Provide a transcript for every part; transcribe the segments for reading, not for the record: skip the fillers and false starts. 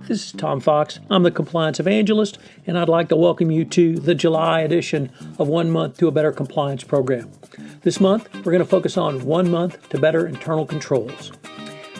This is Tom Fox. I'm the Compliance Evangelist, and I'd like to welcome you to the July edition of 1 Month to a Better Compliance program. This month, we're going to focus on 1 month to better internal controls.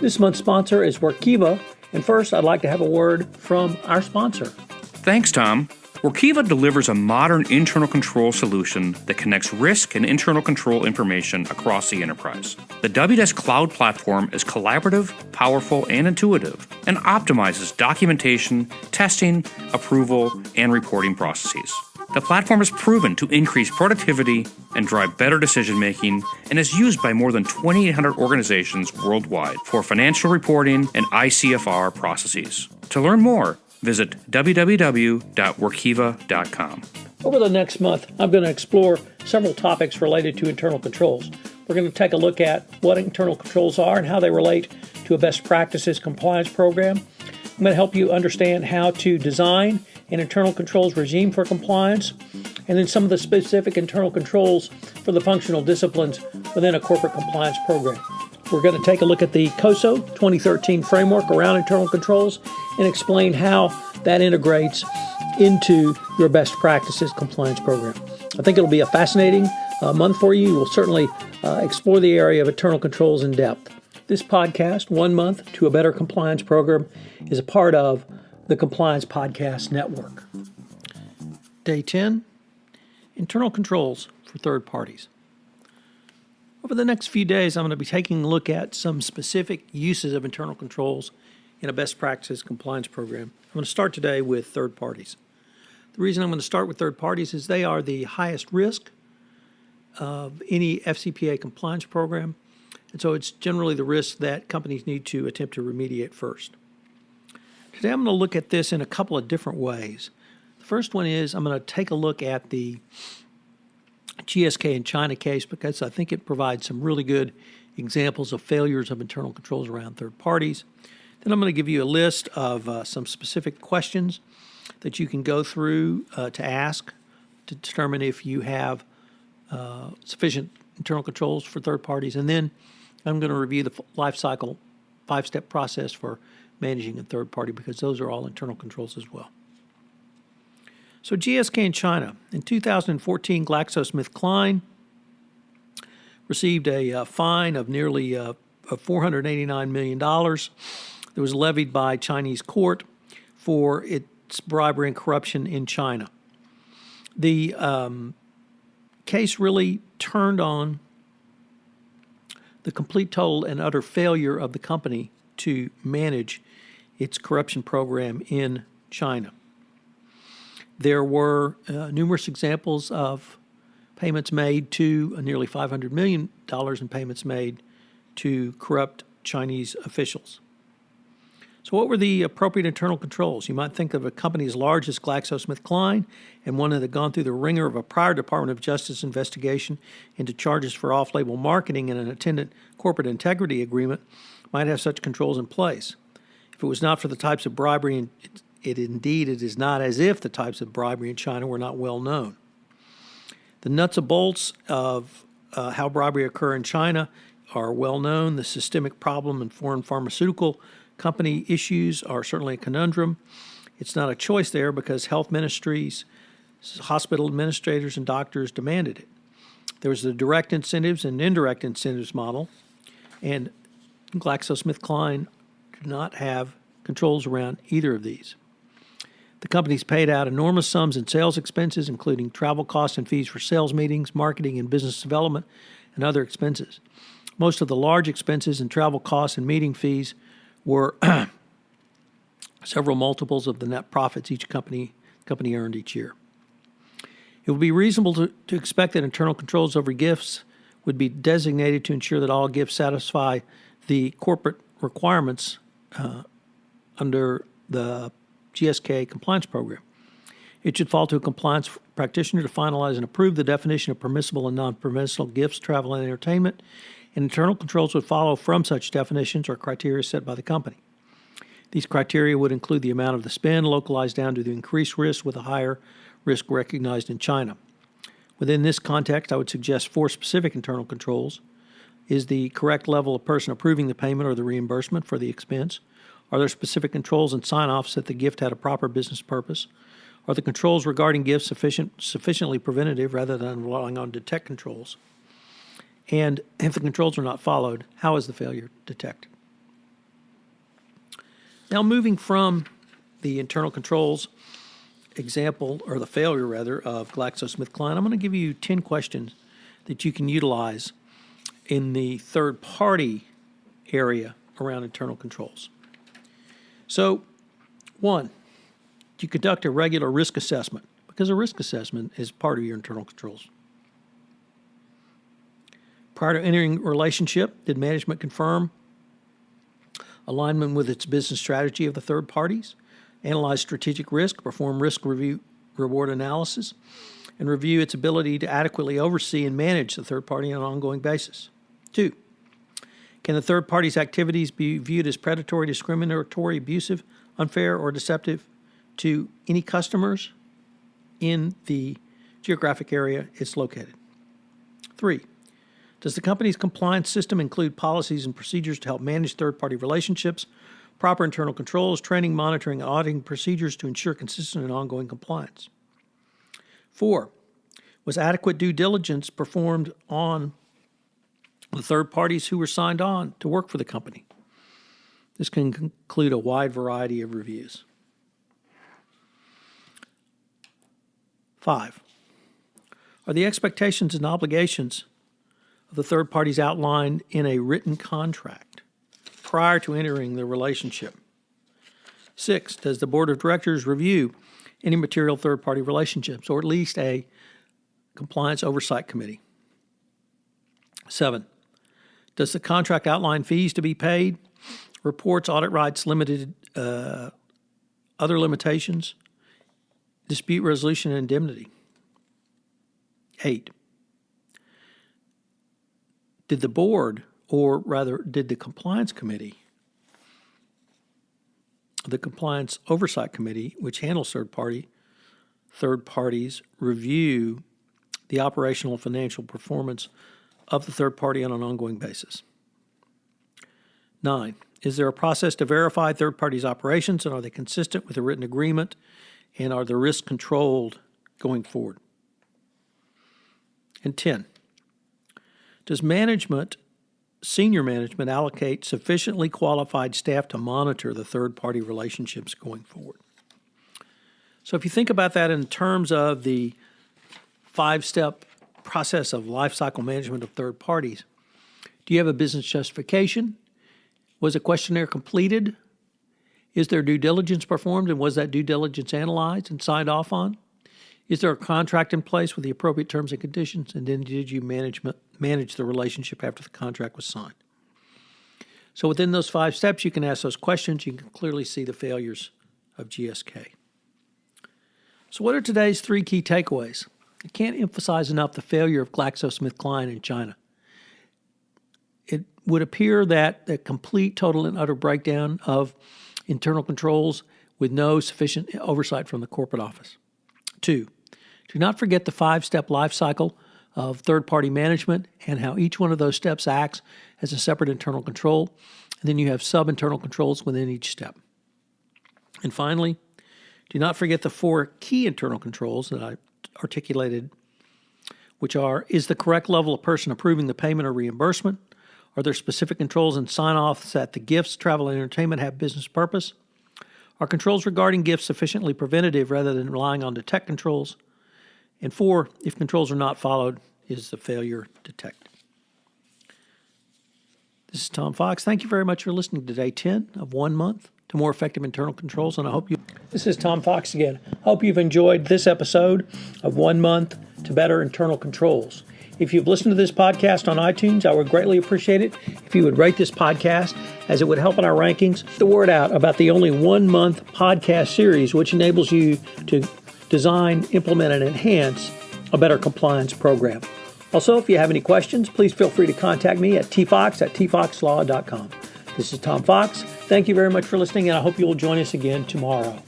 This month's sponsor is Workiva, and first, I'd like to have a word from our sponsor. Thanks, Tom. Workiva delivers a modern internal control solution that connects risk and internal control information across the enterprise. The Wdesk Cloud Platform is collaborative, powerful, and intuitive, and optimizes documentation, testing, approval, and reporting processes. The platform is proven to increase productivity and drive better decision-making and is used by more than 2,800 organizations worldwide for financial reporting and ICFR processes. To learn more, visit www.workiva.com. Over the next month, I'm going to explore several topics related to internal controls. We're going to take a look at what internal controls are and how they relate to a best practices compliance program. I'm going to help you understand how to design an internal controls regime for compliance, and then some of the specific internal controls for the functional disciplines within a corporate compliance program. We're going to take a look at the COSO 2013 framework around internal controls and explain how that integrates into your best practices compliance program. I think it'll be a fascinating month for you. We'll certainly explore the area of internal controls in depth. This podcast, 1 Month to a Better Compliance program, is a part of the Compliance Podcast Network. Day 10, internal controls for third parties. Over the next few days, I'm going to be taking a look at some specific uses of internal controls in a best practices compliance program. I'm going to start today with third parties. The reason I'm going to start with third parties is they are the highest risk of any FCPA compliance program, and so it's generally the risk that companies need to attempt to remediate first. Today I'm going to look at this in a couple of different ways. The first one is I'm going to take a look at the GSK and China case because I think it provides some really good examples of failures of internal controls around third parties. Then I'm going to give you a list of some specific questions that you can go through to ask to determine if you have sufficient internal controls for third parties. And then I'm going to review the life cycle 5-step process for managing a third party because those are all internal controls as well. So GSK in China. In 2014, GlaxoSmithKline received a fine of nearly $489 million that was levied by Chinese court for its bribery and corruption in China. The case really turned on the complete, total, and utter failure of the company to manage its corruption program in China. There were numerous examples of payments made to nearly $500 million in payments made to corrupt Chinese officials. So what were the appropriate internal controls? You might think of a company as large as GlaxoSmithKline and one that had gone through the ringer of a prior Department of Justice investigation into charges for off-label marketing and an attendant corporate integrity agreement might have such controls in place. If it was not for the types of bribery, it is not as if the types of bribery in China were not well known. The nuts and bolts of how bribery occur in China are well known. The systemic problem in foreign pharmaceutical company issues are certainly a conundrum. It's not a choice there because health ministries, hospital administrators, and doctors demanded it. There was the direct incentives and indirect incentives model, and GlaxoSmithKline did not have controls around either of these. The companies paid out enormous sums in sales expenses, including travel costs and fees for sales meetings, marketing and business development, and other expenses. Most of the large expenses and travel costs and meeting fees were several multiples of the net profits each company earned each year. It would be reasonable to expect that internal controls over gifts would be designated to ensure that all gifts satisfy the corporate requirements under the GSK compliance program. It should fall to a compliance practitioner to finalize and approve the definition of permissible and non-permissible gifts, travel, and entertainment, and internal controls would follow from such definitions or criteria set by the company. These criteria would include the amount of the spend localized down to the increased risk with a higher risk recognized in China. Within this context, I would suggest 4 specific internal controls. Is the correct level of person approving the payment or the reimbursement for the expense? Are there specific controls and sign-offs that the gift had a proper business purpose? Are the controls regarding gifts sufficiently preventative rather than relying on detect controls? And if the controls are not followed, how is the failure detected? Now, moving from the internal controls example, or the failure rather, of GlaxoSmithKline, I'm going to give you 10 questions that you can utilize in the third-party area around internal controls. So, 1, you conduct a regular risk assessment, because a risk assessment is part of your internal controls. Prior to entering a relationship, did management confirm alignment with its business strategy of the third parties, analyze strategic risk, perform risk review reward analysis, and review its ability to adequately oversee and manage the third party on an ongoing basis? 2, can the third party's activities be viewed as predatory, discriminatory, abusive, unfair, or deceptive to any customers in the geographic area it's located? 3, does the company's compliance system include policies and procedures to help manage third-party relationships, proper internal controls, training, monitoring, and auditing procedures to ensure consistent and ongoing compliance? 4, was adequate due diligence performed on the third parties who were signed on to work for the company? This can include a wide variety of reviews. 5, are the expectations and obligations of the third parties outlined in a written contract prior to entering the relationship? 6, does the board of directors review any material third-party relationships, or at least a compliance oversight committee? 7, does the contract outline fees to be paid, reports, audit rights, limited other limitations, dispute resolution, and indemnity? 8, did the board, or rather did the compliance committee, the compliance oversight committee, which handles third parties, review the operational and financial performance of the third party on an ongoing basis? 9, is there a process to verify third parties' operations, and are they consistent with the written agreement, and are the risks controlled going forward? And 10, does senior management allocate sufficiently qualified staff to monitor the third-party relationships going forward? So if you think about that in terms of the 5-step process of lifecycle management of third parties, do you have a business justification? Was a questionnaire completed? Is there due diligence performed, and was that due diligence analyzed and signed off on? Is there a contract in place with the appropriate terms and conditions? And then did you manage the relationship after the contract was signed? So within those 5 steps, you can ask those questions. You can clearly see the failures of GSK. So what are today's 3 key takeaways? I can't emphasize enough the failure of GlaxoSmithKline in China. It would appear that the complete, total, and utter breakdown of internal controls with no sufficient oversight from the corporate office. 2, do not forget the 5-step life cycle of third-party management and how each one of those steps acts as a separate internal control. And then you have sub-internal controls within each step. And finally, do not forget the 4 key internal controls that I articulated, which are: is the correct level of person approving the payment or reimbursement? Are there specific controls and sign-offs that the gifts, travel, and entertainment have business purpose? Are controls regarding gifts sufficiently preventative rather than relying on detect controls? And 4, if controls are not followed, is the failure detected? This is Tom Fox. Thank you very much for listening to Day 10 of 1 month to more effective internal controls, and I hope you... This is Tom Fox again. Hope you've enjoyed this episode of 1 month to better internal controls. If you've listened to this podcast on iTunes, I would greatly appreciate it if you would rate this podcast, as it would help in our rankings. The word out about the only 1 month podcast series, which enables you to design, implement, and enhance a better compliance program. Also, if you have any questions, please feel free to contact me at tfox@tfoxlaw.com. This is Tom Fox. Thank you very much for listening, and I hope you will join us again tomorrow.